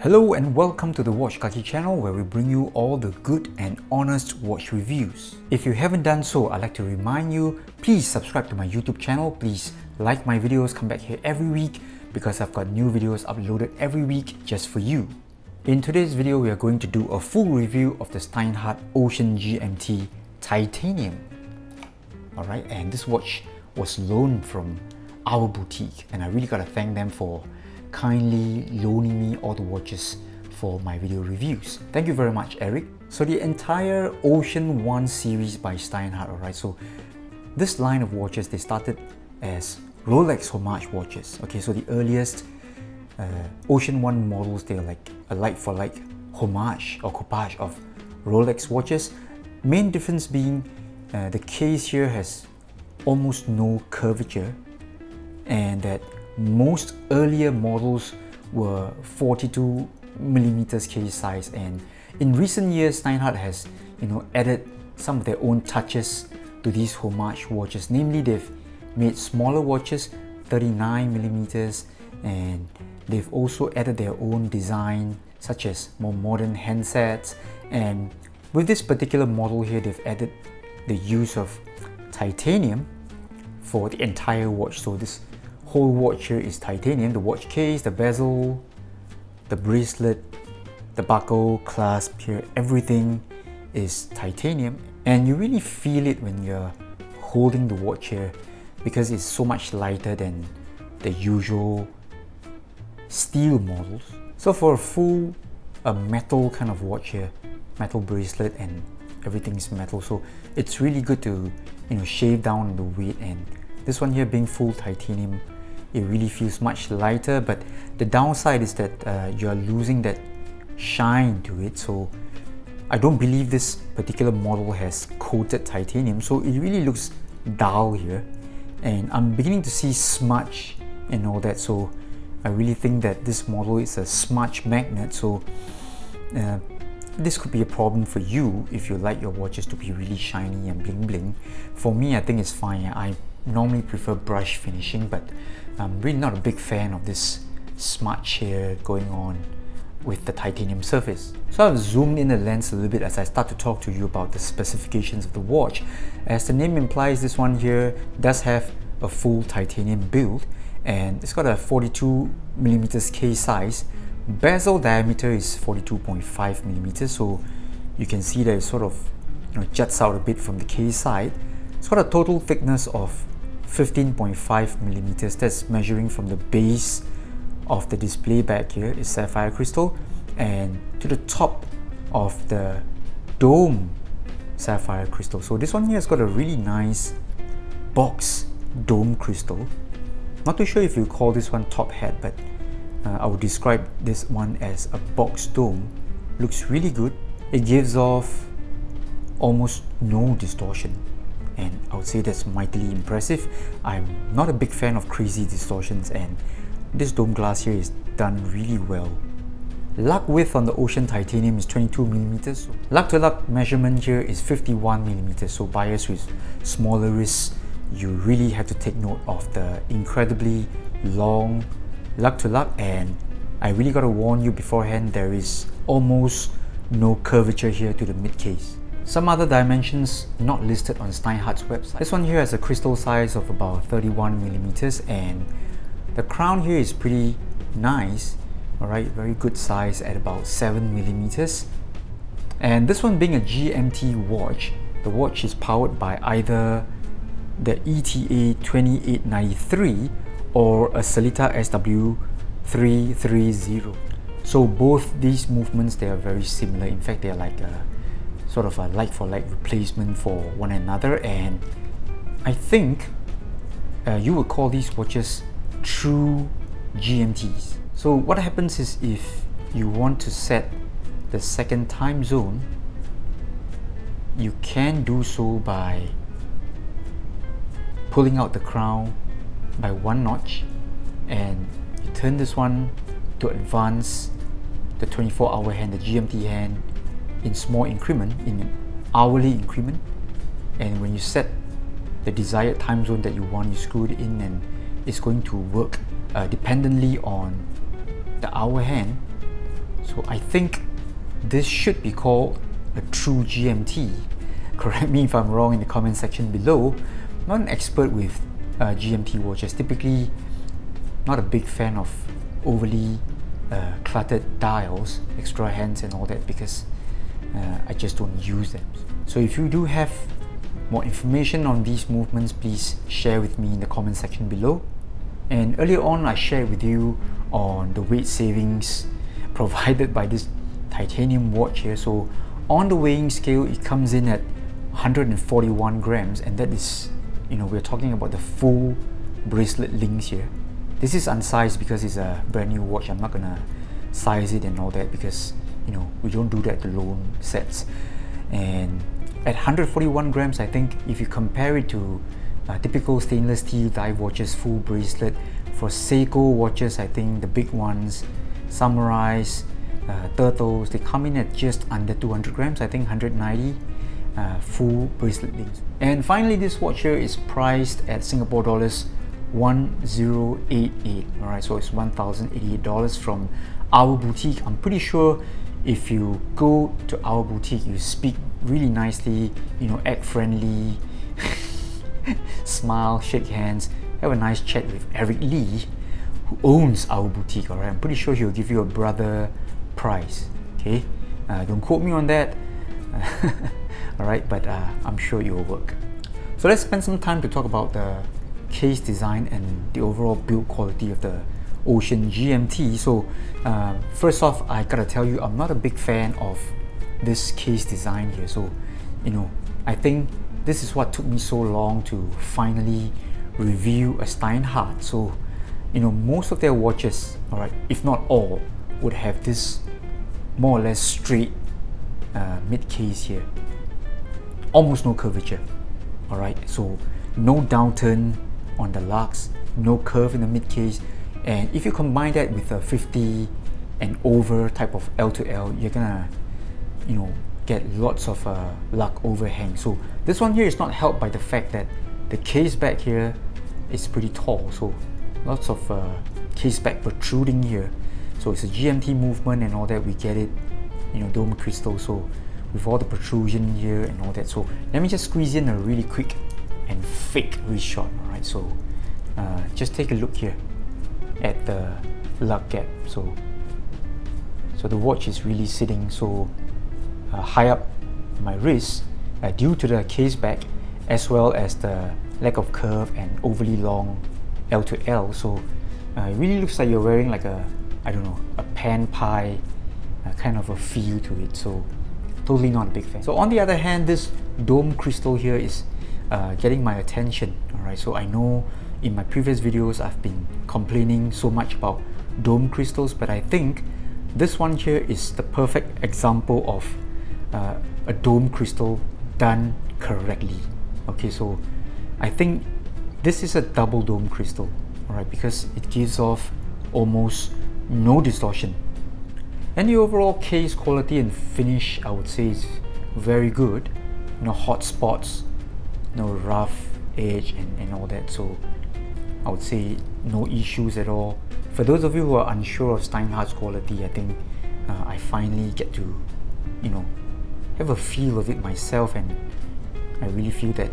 Hello and welcome to the Watch Kaki channel where we bring you all the good and honest watch reviews. If you haven't done so, I'd like to remind you, please subscribe to my YouTube channel, please like my videos, come back here every week because I've got new videos uploaded every week just for you. In today's video, we are going to do a full review of the Steinhart Ocean GMT Titanium. Alright, and this watch was loaned from our boutique and I really gotta thank them for kindly loaning me all the watches for my video reviews. Thank you very much, Eric. So the entire Ocean 1 series by Steinhart, alright, so this line of watches, they started as Rolex homage watches. Okay, so the earliest Ocean 1 models, they're like a like-for-like homage or coupage of Rolex watches. Main difference being the case here has almost no curvature, and that most earlier models were 42mm case size, and in recent years Steinhart has added some of their own touches to these homage watches. Namely, they've made smaller watches, 39mm, and they've also added their own design such as more modern handsets. And with this particular model here, they've added the use of titanium for the entire watch. So this whole watch here is titanium. The watch case, the bezel, the bracelet, the buckle, clasp here, everything is titanium, and you really feel it when you're holding the watch here because it's so much lighter than the usual steel models. So for a full metal kind of watch here, metal bracelet and everything's metal, so it's really good to shave down on the weight. And this one here being full titanium, it really feels much lighter, but the downside is that you're losing that shine to it. So I don't believe this particular model has coated titanium, so it really looks dull here, and I'm beginning to see smudge and all that. So I really think that this model is a smudge magnet, so this could be a problem for you if you like your watches to be really shiny and bling bling. For me, I think it's fine. I normally prefer brush finishing, but I'm really not a big fan of this smudge here going on with the titanium surface. So I've zoomed in the lens a little bit as I start to talk to you about the specifications of the watch. As the name implies, this one here does have a full titanium build, and it's got a 42mm case size. Bezel diameter is 42.5mm, so you can see that it sort of juts out a bit from the case side. It's got a total thickness of 15.5mm. That's measuring from the base of the display back here is sapphire crystal, and to the top of the dome sapphire crystal. So this one here has got a really nice box dome crystal. Not too sure if you call this one top hat, but I would describe this one as a box dome. Looks really good. It gives off almost no distortion, and I would say that's mightily impressive. I'm not a big fan of crazy distortions, and this dome glass here is done really well. Lug width on the Ocean Titanium is 22mm. Lug to lug measurement here is 51mm, so buyers with smaller wrists, you really have to take note of the incredibly long lug to lug. And I really got to warn you beforehand, there is almost no curvature here to the mid case. Some other dimensions not listed on Steinhart's website. This one here has a crystal size of about 31mm, and the crown here is pretty nice. Alright, very good size at about 7mm. And this one being a GMT watch, the watch is powered by either the ETA 2893 or a Sellita SW330. So both these movements, they are very similar. In fact, they are like a sort of a like-for-like replacement for one another, and I think you would call these watches true GMTs. So what happens is, if you want to set the second time zone, you can do so by pulling out the crown by one notch, and you turn this one to advance the 24-hour hand, the GMT hand, in small increment, in an hourly increment. And when you set the desired time zone that you want, you screw it in, and it's going to work dependently on the hour hand So I think this should be called a true GMT. Correct me if I'm wrong in the comment section below. I'm not an expert with GMT watches. Typically not a big fan of overly cluttered dials, extra hands and all that, because I just don't use them. So if you do have more information on these movements, please share with me in the comment section below. And earlier on I shared with you on the weight savings provided by this titanium watch here. So on the weighing scale it comes in at 141 grams, and that is, we're talking about the full bracelet links here. This is unsized because it's a brand new watch. I'm not gonna size it and all that because we don't do that to loan sets. And at 141 grams, I think if you compare it to typical stainless steel dive watches, full bracelet, for Seiko watches, I think the big ones, Samurais, Turtles, they come in at just under 200 grams, I think 190 full bracelet links. And finally, this watch here is priced at Singapore dollars 1088. Alright, so it's $1,088 from our boutique. I'm pretty sure if you go to our boutique, you speak really nicely, act friendly, smile, shake hands, have a nice chat with Eric Lee, who owns our boutique. Alright, I'm pretty sure he'll give you a brother price. Okay, don't quote me on that. Alright, but I'm sure it will work. So let's spend some time to talk about the case design and the overall build quality of the Ocean GMT. So first off, I gotta tell you, I'm not a big fan of this case design here. So I think this is what took me so long to finally review a Steinhart. So most of their watches, alright, if not all, would have this more or less straight mid case here, almost no curvature. Alright, so no downturn on the lugs, no curve in the mid case. And if you combine that with a 50 and over type of L to L, you're gonna get lots of lug overhang. So this one here is not helped by the fact that the case back here is pretty tall, so lots of case back protruding here. So it's a GMT movement and all that, we get it, dome crystal, so with all the protrusion here and all that. So let me just squeeze in a really quick and fake wrist shot. Alright, so just take a look here at the lug gap. So the watch is really sitting so high up my wrist due to the case back, as well as the lack of curve and overly long L to L. So it really looks like you're wearing like a, I don't know, a pan pie kind of a feel to it. So totally not a big fan. So on the other hand, this dome crystal here is getting my attention. Alright, so I know in my previous videos I've been complaining so much about dome crystals, but I think this one here is the perfect example of a dome crystal done correctly. Okay, so I think this is a double dome crystal, alright, because it gives off almost no distortion. And the overall case quality and finish, I would say, is very good. No hot spots, no rough edge and all that. So I would say no issues at all. For those of you who are unsure of Steinhart's quality, I think I finally get to, have a feel of it myself, and I really feel that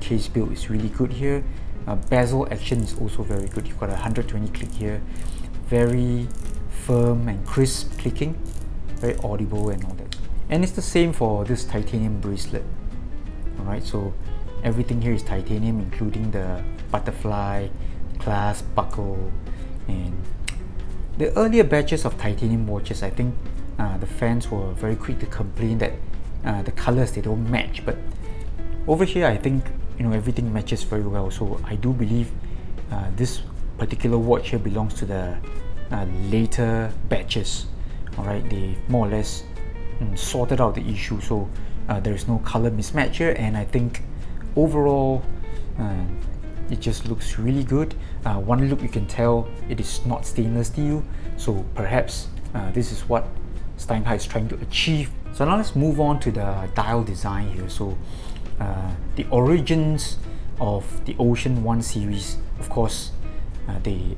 case build is really good here. Bezel action is also very good. You've got a 120 click here, very firm and crisp clicking, very audible and all that. And it's the same for this titanium bracelet. Alright, so everything here is titanium, including the butterfly, clasp, buckle. And the earlier batches of titanium watches, I think the fans were very quick to complain that the colors, they don't match. But over here, I think everything matches very well. So I do believe this particular watch here belongs to the later batches. Alright, they more or less sorted out the issue, so there is no color mismatch here, and I think overall it just looks really good. One look, you can tell it is not stainless steel, so perhaps this is what Steinhart is trying to achieve. So now let's move on to the dial design here. So the origins of the Ocean 1 series, of course, they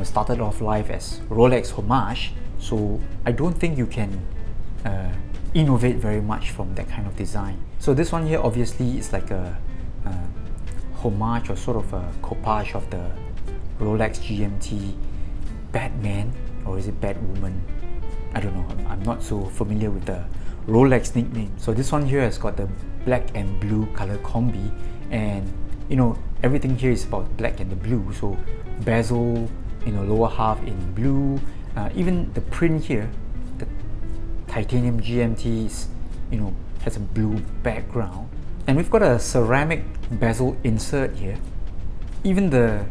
started off life as Rolex homage, So I don't think you can innovate very much from that kind of design. So this one here obviously is like a homage or sort of a copage of the Rolex GMT Batman, or is it Batwoman? I don't know, I'm not so familiar with the Rolex nickname. So this one here has got the black and blue color combi, and you know, everything here is about black and the blue. So bezel, you know, lower half in blue, even the print here, the titanium GMT is, you know, has a blue background, and we've got a ceramic bezel insert here. Even the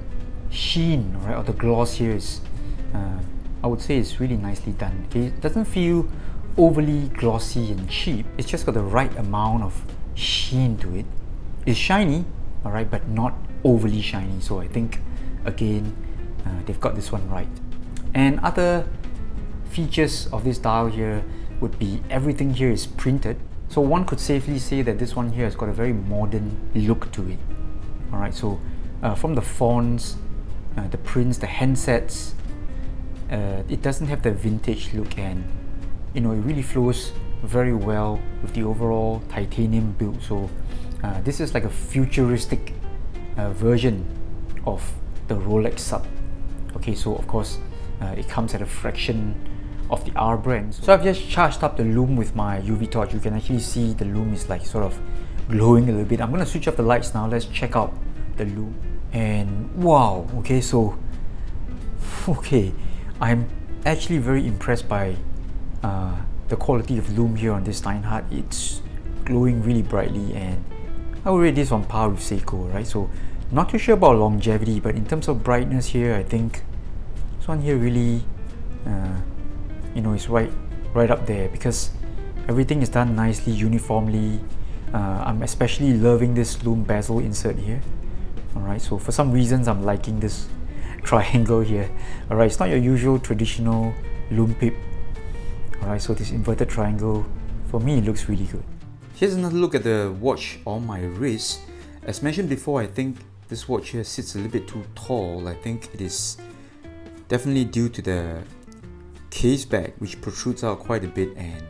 sheen, right, or the gloss here is I would say it's really nicely done. Okay, it doesn't feel overly glossy and cheap. It's just got the right amount of sheen to it. It's shiny, alright, but not overly shiny. So I think again they've got this one right. And other features of this dial here would be everything here is printed. So one could safely say that this one here has got a very modern look to it. Alright, so from the fonts, the prints, the handsets, it doesn't have the vintage look, and you know, it really flows very well with the overall titanium build. So this is like a futuristic version of the Rolex sub. Okay, so of course it comes at a fraction of the R brand. So I've just charged up the lume with my UV torch. You can actually see the lume is like sort of glowing a little bit. I'm going to switch off the lights now. Let's check out the lume. And wow, okay, so I'm actually very impressed by the quality of lume here on this Steinhart. It's glowing really brightly, and I would rate this on par with Seiko, right? So not too sure about longevity, but in terms of brightness here, I think this one here really you know, is right up there, because everything is done nicely, uniformly. I'm especially loving this lume bezel insert here. Alright, so for some reasons I'm liking this triangle here. Alright, it's not your usual traditional lume pip. Alright, so this inverted triangle, for me, it looks really good. Here's another look at the watch on my wrist. As mentioned before, I think this watch here sits a little bit too tall. I think it is definitely due to the caseback, which protrudes out quite a bit, and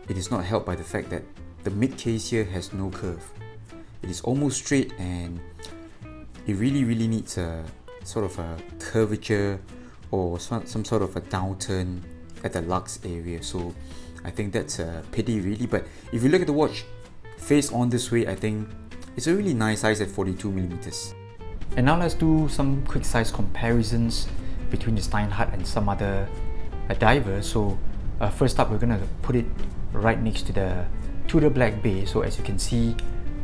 it is not helped by the fact that the mid case here has no curve. It is almost straight, and it really needs a sort of a curvature or some sort of a downturn at the lugs area. So I think that's a pity really. But if you look at the watch face on this way, I think it's a really nice size at 42mm. And now let's do some quick size comparisons between the Steinhart and some other divers. So first up, we're gonna put it right next to the Tudor Black Bay. So as you can see,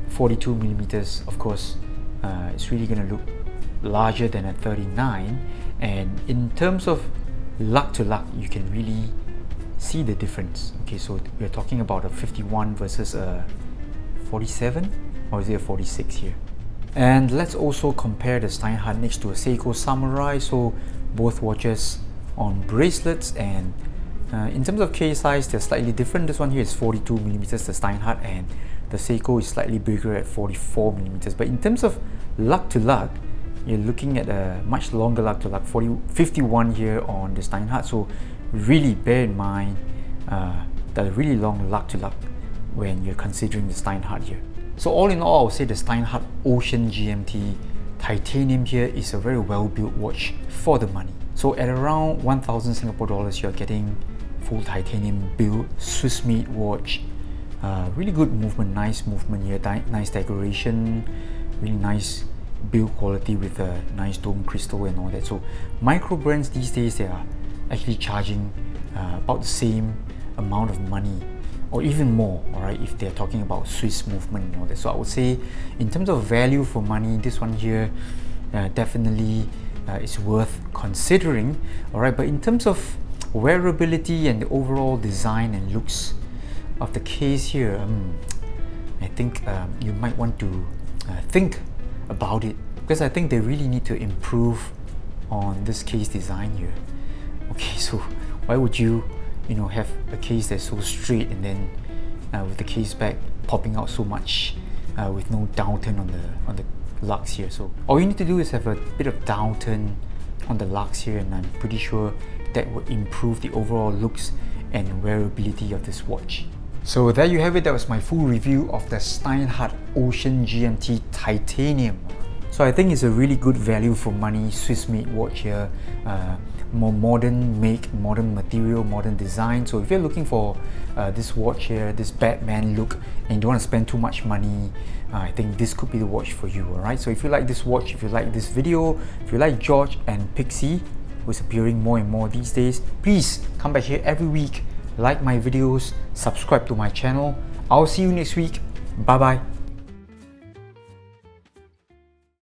42mm, of course, it's really gonna look larger than a 39, and in terms of lug to lug, you can really see the difference. Okay, so we're talking about a 51 versus a 47, or is it a 46 here? And let's also compare the Steinhart next to a Seiko Samurai. So both watches on bracelets, and in terms of case size, they're slightly different. This one here is 42mm, the Steinhart, and the Seiko is slightly bigger at 44mm. But in terms of lug to lug, you're looking at a much longer lug to lug, 51 here on the Steinhart. So really bear in mind the really long lug to lug when you're considering the Steinhart here. So all in all, I would say the Steinhart Ocean GMT Titanium here is a very well built watch for the money. So at around 1,000 Singapore dollars, you're getting full titanium build, Swiss made watch. Really good movement, nice movement here, nice decoration, really nice build quality with a nice dome crystal and all that. So micro brands these days, they are actually charging about the same amount of money, or even more, alright, if they're talking about Swiss movement and all that. So I would say in terms of value for money, this one here definitely is worth considering, alright. But in terms of wearability and the overall design and looks of the case here, I think you might want to think about it, because I think they really need to improve on this case design here. Okay, so why would you have a case that's so straight, and then with the case back popping out so much with no downturn on the lugs here? So all you need to do is have a bit of downturn on the lugs here, and I'm pretty sure that would improve the overall looks and wearability of this watch. So there you have it. That was my full review of the Steinhart Ocean GMT Titanium. So I think it's a really good value for money Swiss made watch here. More modern make, modern material, modern design. So if you're looking for this watch here, this Batman look, and you don't want to spend too much money, I think this could be the watch for you. Alright, so if you like this watch, if you like this video, if you like George and Pixie, who's appearing more and more these days, please come back here every week, like my videos, subscribe to my channel. I'll see you next week. Bye bye.